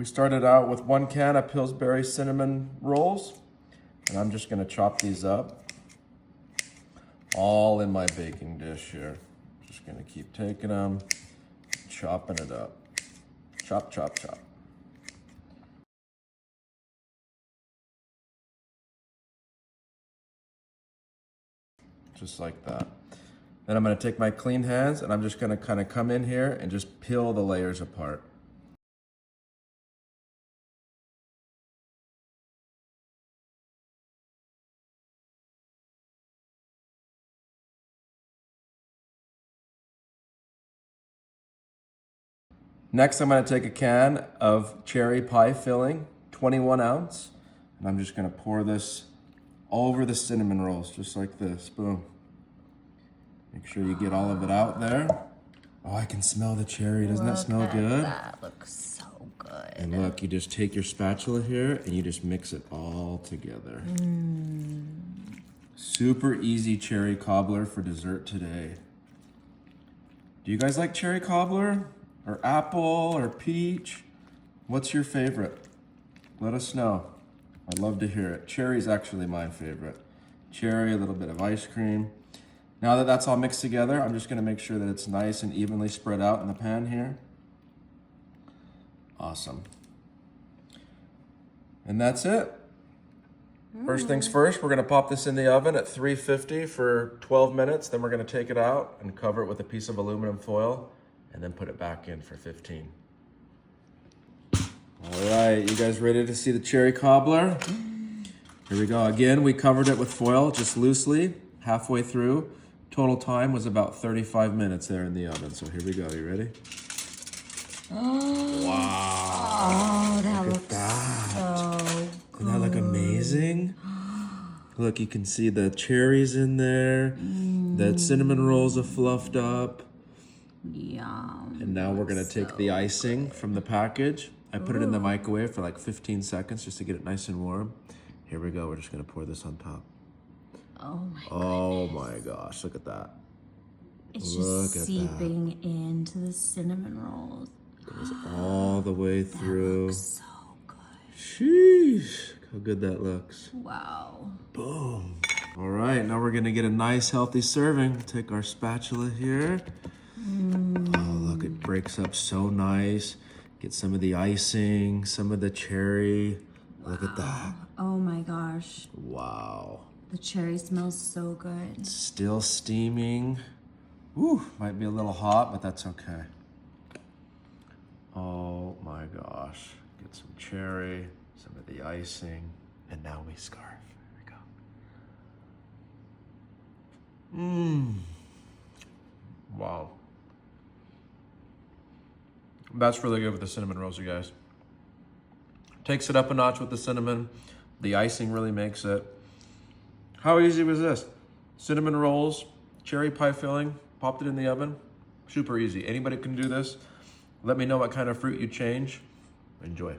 We started out with 1 can of Pillsbury cinnamon rolls, and I'm just gonna chop these up all in my baking dish here. Just gonna keep taking them, chopping it up. Chop, chop, chop. Just like that. Then I'm gonna take my clean hands and I'm just gonna kind of come in here and just peel the layers apart. Next, I'm gonna take a can of cherry pie filling, 21 ounce, and I'm just gonna pour this over the cinnamon rolls, just like this, boom. Make sure you get all of it out there. Oh, I can smell the cherry, doesn't that smell good? That looks so good. And look, you just take your spatula here and you just mix it all together. Super easy cherry cobbler for dessert today. Do you guys like cherry cobbler? Or apple or peach? What's your favorite? Let us know. I'd love to hear it. Cherry's actually my favorite. Cherry, a little bit of ice cream. Now that that's all mixed together, I'm just gonna make sure that it's nice and evenly spread out in the pan here. Awesome. And that's it. First things first, we're gonna pop this in the oven at 350 for 12 minutes. Then we're gonna take it out and cover it with a piece of aluminum foil and then put it back in for 15. All right, you guys ready to see the cherry cobbler? Here we go. Again, we covered it with foil just loosely, halfway through. Total time was about 35 minutes there in the oven. So here we go, you ready? Oh, Wow. oh, that Look at looks that. so good. Doesn't that look amazing? Look, you can see the cherries in there. The cinnamon rolls are fluffed up. Yum. And now we're gonna take the icing from the package. I put it in the microwave for like 15 seconds just to get it nice and warm. Here we go, we're just gonna pour this on top. Oh My gosh, look at that. It's Look just at seeping into the cinnamon rolls. Goes all the way through. Looks so good. Sheesh, how good that looks. Wow. Boom. All right, now we're gonna get a nice healthy serving. Take our spatula here. Oh, look, it breaks up so nice. Get some of the icing, some of the cherry. Look at that. Oh my gosh. Wow. The cherry smells so good. Still steaming. Woo, might be a little hot, but that's okay. Oh my gosh. Get some cherry, some of the icing, and now we scarf. Here we go. Wow. That's really good with the cinnamon rolls, you guys. Takes it up a notch with the cinnamon. The icing really makes it. How easy was this? Cinnamon rolls, cherry pie filling, popped it in the oven. Super easy. Anybody can do this. Let me know what kind of fruit you change. Enjoy.